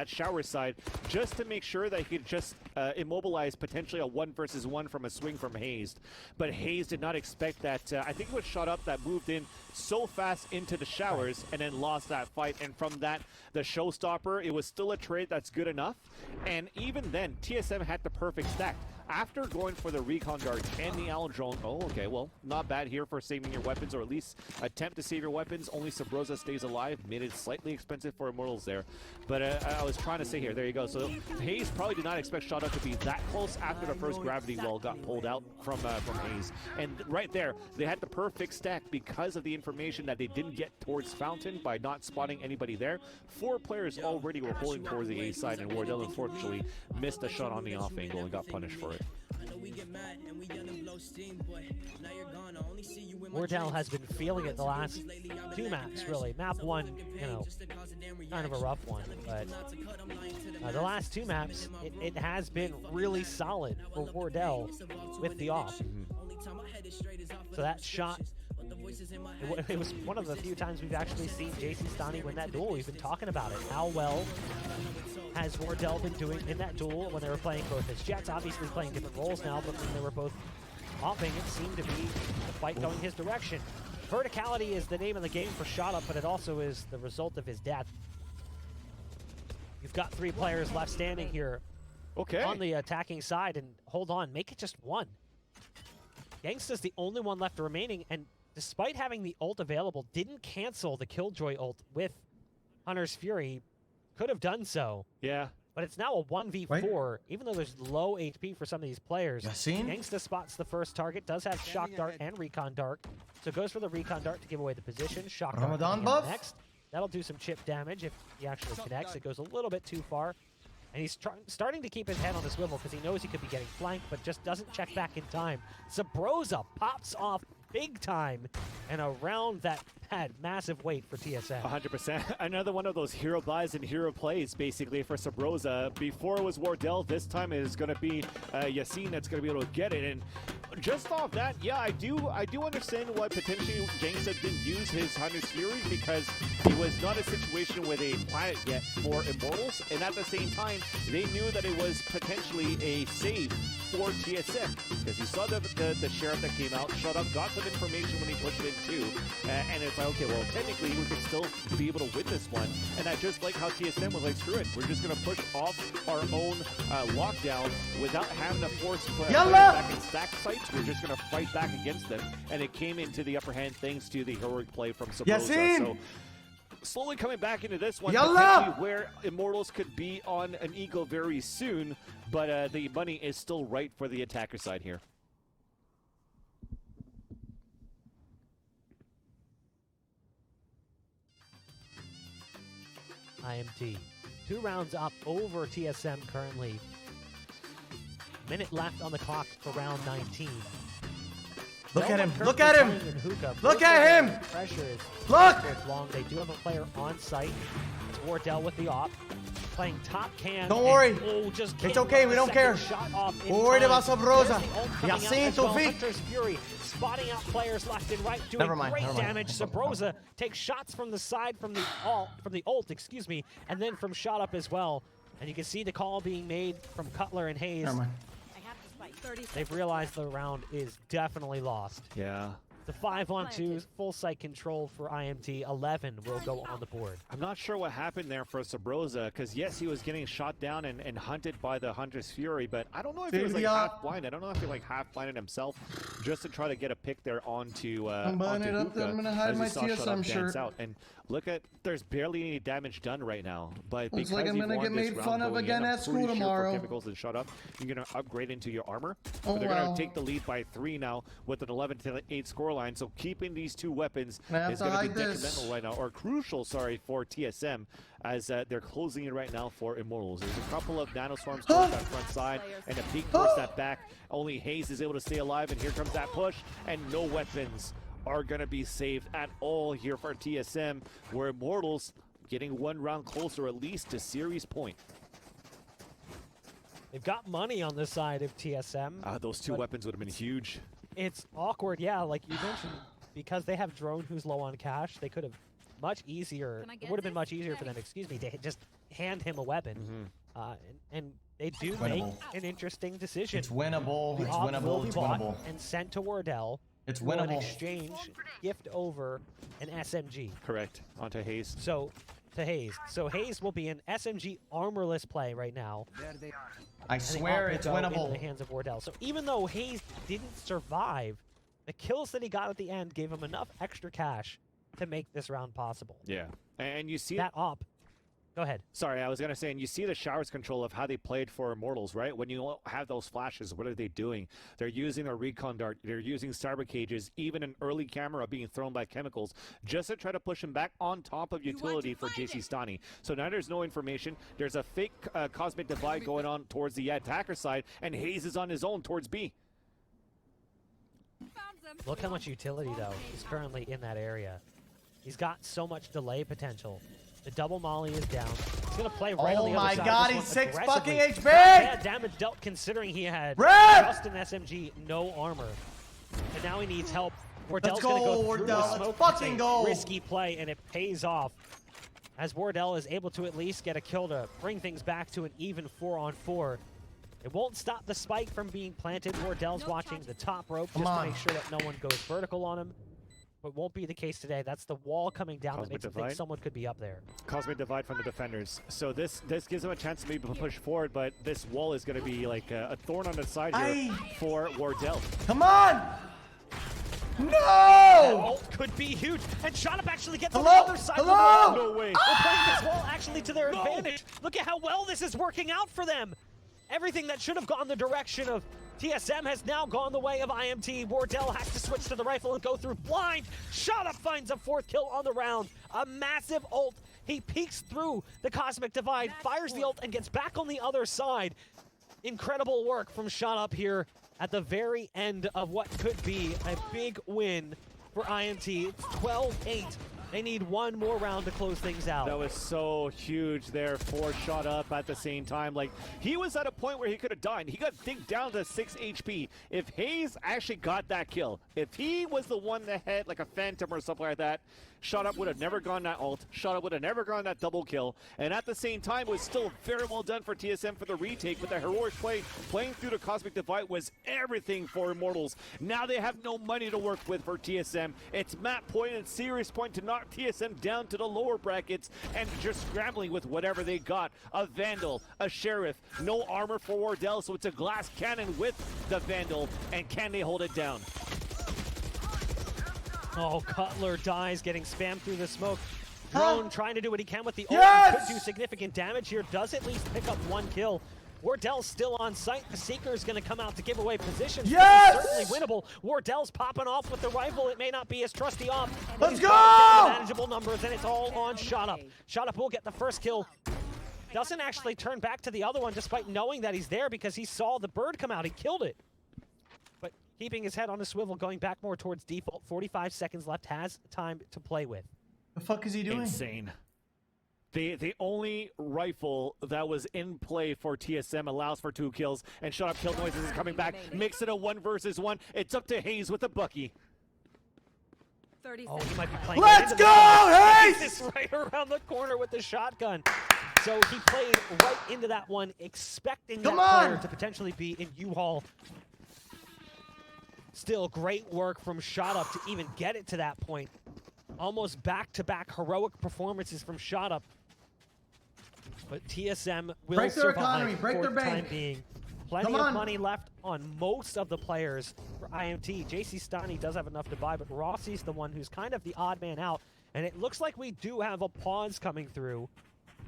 shower side just to make sure that he could just immobilize potentially a 1v1 from a swing from Hazed. But Hazed did not expect that. I think it was shot up that moved in so fast into the showers and then lost that fight. And from that, the showstopper, it was still a trade that's good enough. And even then, TSM had the perfect stack. After going for the recon dart and the owl drone, oh, okay, well, not bad here for saving your weapons, or at least attempt to save your weapons. Only Subroza stays alive, made it slightly expensive for Immortals there. But I was trying to say here, there you go. So Hayes probably did not expect Shot Up to be that close after the first gravity well got pulled out from Hayes. And right there, they had the perfect stack because of the information that they didn't get towards Fountain by not spotting anybody there. 4 players already were pulling towards the A side, and Wardell unfortunately missed a shot on the off angle and got punished for it. Wardell has been feeling it the last 2 maps, really. Map 1, you know, kind of a rough one, but the last 2 maps, it has been really solid for Wardell with the off. So that shot, it was one of the few times we've actually seen jcstani win that duel. We've been talking about it. How well has Wardell been doing in that duel when they were playing both as Jets, obviously playing different roles now, but when they were both offing, it seemed to be the fight going his direction. Verticality is the name of the game for Shot Up, but it also is the result of his death. You've got 3 players left standing here on the attacking side, and hold on, make it just 1. Genghsta's the only one left remaining, and despite having the ult available, didn't cancel the Killjoy ult with Hunter's Fury. Could have done so. Yeah. But it's now a 1v4, even though there's low HP for some of these players. Genghsta spots the first target, does have Shock Dart and Recon Dart, so goes for the Recon Dart to give away the position. Shock Dart buff next. That'll do some chip damage if he actually connects. It goes a little bit too far. And he's starting to keep his head on the swivel because he knows he could be getting flanked, but just doesn't check back in time. Subroza pops off big time, and a round that had massive weight for TSM. 100%. Another one of those hero buys and hero plays, basically, for Subroza. Before it was Wardell, this time it is going to be Yassine that's going to be able to get it. And just off that, yeah, I do understand why potentially Genghsta didn't use his Hunter's Fury, because he was not a situation where they planned it yet for Immortals, and at the same time, they knew that it was potentially a save for TSM, because you saw the Sheriff that came out, Shut Up, got some information when he pushed it in too, and it's like, okay, well, technically we could still be able to win this one. And I just like how TSM was like, screw it, we're just going to push off our own lockdown without having to force players back in stack sites. We're just going to fight back against them, and it came into the upper hand thanks to the heroic play from Subroza. So slowly coming back into this one, potentially where Immortals could be on an eagle very soon, but the money is still right for the attacker side here. IMT. 2 rounds up over TSM currently. Minute left on the clock for round 19. Look at him! Look at him! Look at him! Pressure is Look! long. They do have a player on site. It's Wardell with the op. Playing top can. Don't worry. Just it's okay. We don't care. We're worried about Subroza. Yassine, Tofik. Fury spotting out players left and right, doing great damage. Subroza takes shots from the side from the ult, excuse me, and then from Shot Up as well. And you can see the call being made from Cutler and Hayes. They've realized the round is definitely lost. Yeah. The 5-on-2, full site control for IMT. 11 will go on the board. I'm not sure what happened there for Subroza, because yes, he was getting shot down and hunted by the Hunter's Fury, but I don't know if he was like half blind. I don't know if he like half blinded himself just to try to get a pick there onto I'm buying it up, then I'm gonna hide my TSM shirt. Out. And look at, there's barely any damage done right now, but looks like I'm gonna get made fun of again at school tomorrow. Chemicals and shut up. You're gonna upgrade into your armor. But they're gonna take the lead by 3 now with an 11-8 scoreline. So keeping these two weapons is gonna be detrimental right now, or crucial, sorry, for TSM as they're closing it right now for Immortals. There's a couple of nanoswarms towards that front side and a peek towards that back. Only Hazed is able to stay alive, and here comes that push, and no weapons are gonna be saved at all here for TSM, where Immortals getting 1 round closer at least to series point. They've got money on the side of TSM. Those 2 weapons would have been huge. It's awkward, yeah, like you mentioned, because they have Drone who's low on cash, they could have much easier, it would have been much easier for them, excuse me, to just hand him a weapon. And they do make an interesting decision. It's winnable, it's Will winnable, be it's bought winnable. and sent to Wardell. It's will in winnable. exchange, gift over an SMG. Correct, onto Hazed. So, to Hazed. So Hazed will be an SMG armorless play right now. I swear it's winnable. In the hands of Wardell. So even though Hazed didn't survive, the kills that he got at the end gave him enough extra cash to make this round possible. Yeah, and you see that op. Go ahead. Sorry, I was gonna say, and you see the showers control of how they played for Immortals, right? When you have those flashes, what are they doing? They're using a recon dart, they're using cyber cages, even an early camera being thrown by chemicals, just to try to push him back on top of utility for jcstani. So now there's no information. There's a fake cosmic divide going on towards the attacker side, and Hazed is on his own towards B. Look how much utility, though, is currently in that area. He's got so much delay potential. The double molly is down. He's gonna play right on the other side. Oh my god, he's 6 fucking HP! Yeah, damage dealt considering he had just an SMG, no armor. And now he needs help. Wardell's gonna go through the smoke. Fucking go! Risky play, and it pays off. As Wardell is able to at least get a kill to bring things back to an even 4-on-4. It won't stop the spike from being planted. Wardell's watching the top rope just to make sure that no one goes vertical on him. But won't be the case today. That's the wall coming down that makes him think someone could be up there. Cosmic divide from the defenders. So this gives him a chance to maybe push forward, but this wall is going to be like a thorn on the side here for Wardell. Come on! No! That ult could be huge. And Shot actually gets on the other side of the wall. No way. They're playing this wall actually to their advantage. Look at how well this is working out for them. Everything that should have gone the direction of TSM has now gone the way of IMT. Wardell has to switch to the rifle and go through blind. Shot Up finds a 4th kill on the round. A massive ult. He peeks through the Cosmic Divide, fires the ult, and gets back on the other side. Incredible work from Shot Up here at the very end of what could be a big win for IMT. It's 12-8. They need 1 more round to close things out. That was so huge there for Shot Up at the same time. Like, he was at a point where he could have died. He got dinked down to 6 HP. If Hazed actually got that kill, if he was the one that had like a phantom or something like that, Shot Up would have never gone that ult. Shot Up would have never gone that double kill. And at the same time, it was still very well done for TSM for the retake. But the heroic play, playing through the Cosmic Divide, was everything for Immortals. Now they have no money to work with for TSM. It's map point and serious point to knock TSM down to the lower brackets and just scrambling with whatever they got. A Vandal, a Sheriff, no armor for Wardell, so it's a glass cannon with the Vandal. And can they hold it down? Oh, Cutler dies, getting spammed through the smoke. Drone trying to do what he can with the ult. Could do significant damage here. Does at least pick up 1 kill. Wardell's still on site. The Seeker is going to come out to give away positions. Yes! This is certainly winnable. Wardell's popping off with the rifle. It may not be his trusty op. Let's go! Manageable numbers, and it's all on Shot Up. Shot Up will get the 1st kill. Doesn't actually turn back to the other one despite knowing that he's there because he saw the bird come out. He killed it. But keeping his head on a swivel, going back more towards default. 45 seconds left, has time to play with. The fuck is he doing? Insane. The only rifle that was in play for TSM allows for 2 kills, and Shut Up kill noises is coming back. Makes it a 1 versus 1. It's up to Hazed with a Bucky. Oh, he might be playing. Let's go, Hazed! He's right around the corner with the shotgun. So he played right into that one, expecting that player to potentially be in U-Haul. Still great work from ShotUp to even get it to that point. Almost back-to-back heroic performances from ShotUp. But TSM will break their survive economy, break for their the bank. time being. Plenty of money left on most of the players for IMT. jcstani does have enough to buy, but Rossi's the one who's kind of the odd man out. And it looks like we do have a pause coming through.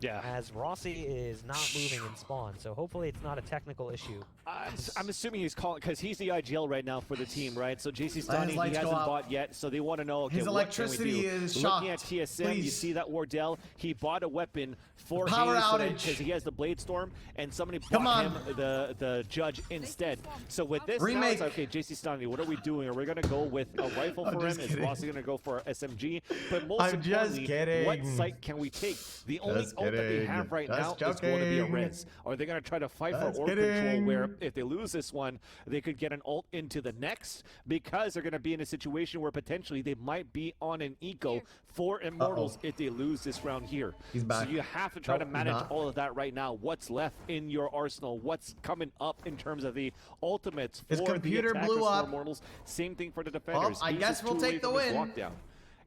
Yeah. As Rossi is not moving in spawn, so hopefully it's not a technical issue. I'm assuming he's calling because he's the IGL right now for the team, right? So jcstani, he hasn't bought yet, so they want to know, okay, his electricity is looking at TSM, you see that Wardell, he bought a weapon for power outage because he has the Blade Storm, and somebody bought him the Judge instead. So with this, now it's okay, jcstani, what are we doing? Are we going to go with a rifle for him? Is Rossi going to go for SMG? But most importantly, what site can we take? The only ult that they have right now is going to be a res. Are they going to try to fight for orb control where if they lose this one, they could get an ult into the next because they're going to be in a situation where potentially they might be on an eco for Immortals if they lose this round here. He's back. So you have to try to manage all of that right now. What's left in your arsenal? What's coming up in terms of the ultimates for his computer the blew up. For Immortals? Same thing for the defenders. I guess we'll take the win.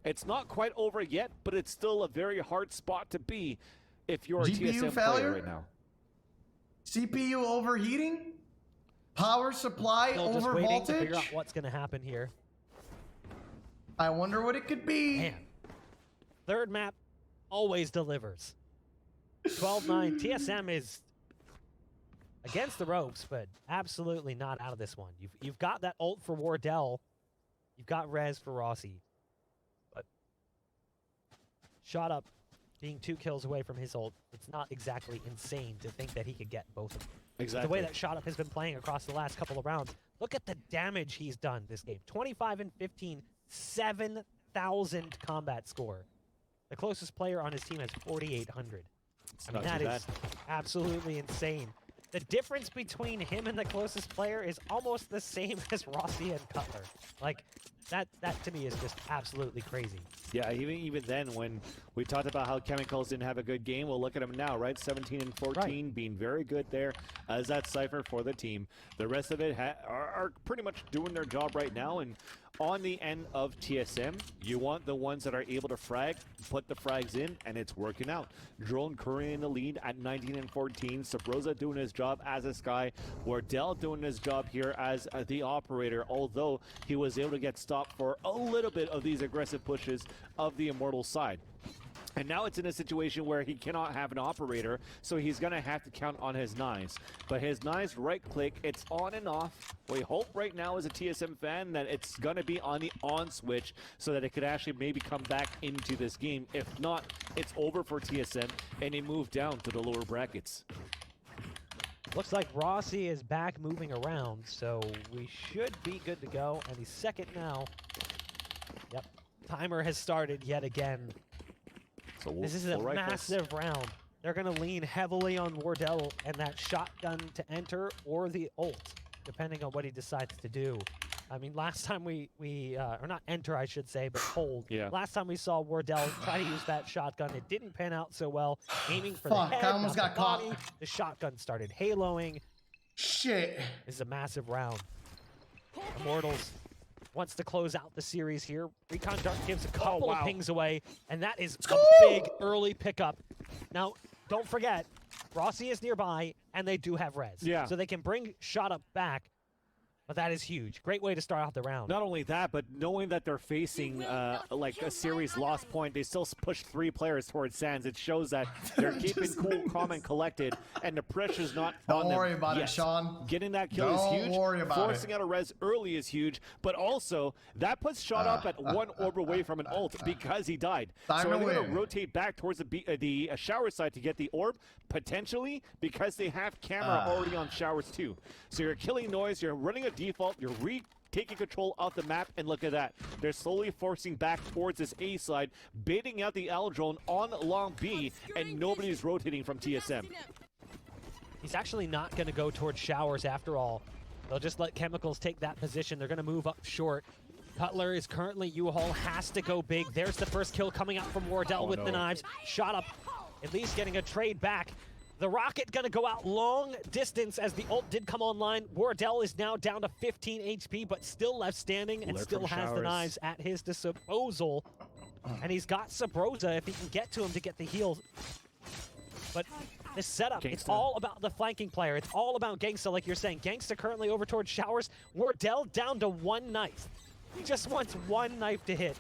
It's not quite over yet, but it's still a very hard spot to be if you're a GPU TSM failure player right now. CPU overheating? Power supply over just waiting voltage? to figure out what's going to happen here. I wonder what it could be. Man, third map always delivers. 12-9. TSM is against the ropes, but absolutely not out of this one. You've got that ult for Wardell. You've got res for Rossi. But ShotUp being 2 kills away from his ult, it's not exactly insane to think that he could get both of them. Exactly. The way that ShotUp has been playing across the last couple of rounds, look at the damage he's done this game. 25 and 15, 7,000 combat score. The closest player on his team has 4,800. I mean, that is absolutely insane. The difference between him and the closest player is almost the same as Rossi and Cutler. Like, that to me is just absolutely crazy. Yeah, even then, when we talked about how Chemicals didn't have a good game, well, look at them now, right? 17 and 14, being very good there as that Cypher for the team. The rest of it are pretty much doing their job right now, and on the end of TSM, you want the ones that are able to frag, put the frags in, and it's working out. Drone currently in the lead at 19 and 14. Subroza doing his job as a Sky. Wardell doing his job here as the operator, although he was able to get stopped for a little bit of these aggressive pushes of the Immortal side. And now it's in a situation where he cannot have an operator, so he's going to have to count on his knives. But his knives right-click, it's on and off. We hope right now as a TSM fan that it's going to be on the on switch so that it could actually maybe come back into this game. If not, it's over for TSM, and they move down to the lower brackets. Looks like Rossi is back moving around, so we should be good to go. And he's second now. Yep, timer has started yet again. So this is a massive round. They're going to lean heavily on Wardell and that shotgun to enter or the ult, depending on what he decides to do. I mean, last time or not enter, I should say, but hold. Yeah. Last time we saw Wardell try to use that shotgun, it didn't pan out so well. Aiming for the head, I almost got caught. body. The shotgun started haloing. Shit. This is a massive round. Immortals wants to close out the series here. Recon Dart gives a couple of pings away, and that is a big early pickup. Now, don't forget, Rossi is nearby, and they do have res. Yeah. So they can bring ShotUp back, but that is huge. Great way to start out the round. Not only that, but knowing that they're facing like a series lost point, they still push 3 players towards Sands. It shows that they're keeping cool, calm, and collected, and the pressure's not on them. Don't worry about it, Sean. Getting that kill is huge. Don't worry about Forcing out a res early is huge, but also that puts ShotUp at 1 orb away from an ult because he died. So are they going to rotate back towards the shower side to get the orb? Potentially, because they have camera already on showers too. So you're killing noise, you're running a default, you're taking control of the map, and look at that. They're slowly forcing back towards this A side, baiting out the L drone on long B, and nobody's rotating from TSM. He's actually not going to go towards showers after all. They'll just let Chemicals take that position. They're going to move up short. Cutler is currently U-Haul, has to go big. There's the first kill coming out from Wardell with the knives. ShotUp at least getting a trade back. The rocket gonna go out long distance as the ult did come online. Wardell is now down to 15 HP, but still left standing and still has the knives at his disposal. And he's got Subroza if he can get to him to get the heals. But this setup, it's all about the flanking player. It's all about Genghsta, like you're saying. Genghsta currently over towards Showers. Wardell down to 1 knife. He just wants 1 knife to hit.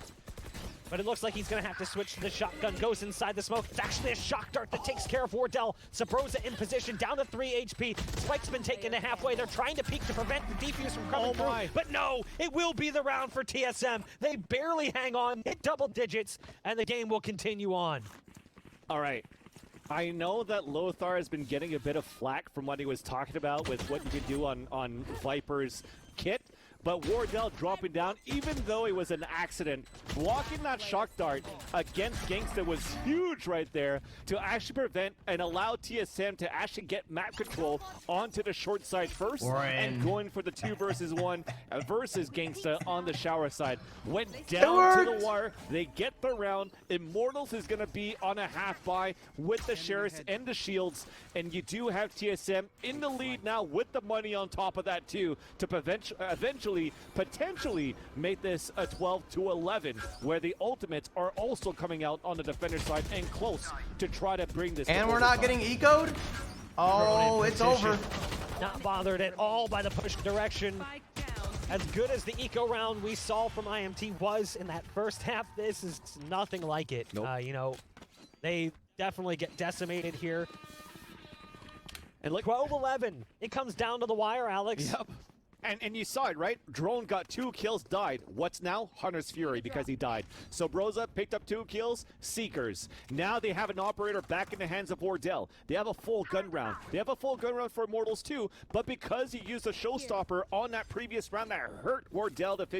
But it looks like he's going to have to switch to the shotgun. Goes inside the smoke. It's actually a shock dart that takes care of Wardell. Subroza in position, down to 3 HP. Spike's been taken to halfway. They're trying to peek to prevent the defuse from coming through. But no, it will be the round for TSM. They barely hang on, hit double digits, and the game will continue on. All right. I know that Lothar has been getting a bit of flack from what he was talking about with what you can do on Viper's kit. But Wardell dropping down, even though it was an accident, blocking that shock dart against Genghsta was huge right there to actually prevent and allow TSM to actually get map control onto the short side first and going for the 2 versus 1 versus Genghsta on the shower side. Went down to the wire. They get the round. Immortals is going to be on a half buy with the Sheriffs and the Shields. And you do have TSM in the lead now with the money on top of that too to eventually potentially make this a 12-11, where the ultimates are also coming out on the defender side and close to try to bring this. And we're not getting eco'd? Oh, it's over. Not bothered at all by the push direction. As good as the eco round we saw from IMT was in that first half, this is nothing like it. Nope. You know, they definitely get decimated here. And look, 12-11. It comes down to the wire, Alex. Yep. And you saw it, right? Drone got 2 kills, died. What's now? Hunter's Fury because he died. So Broza picked up 2 kills, Seekers. Now they have an operator back in the hands of Wardell. They have a full gun round. They have a full gun round for Immortals too, but because he used a showstopper on that previous round that hurt Wardell to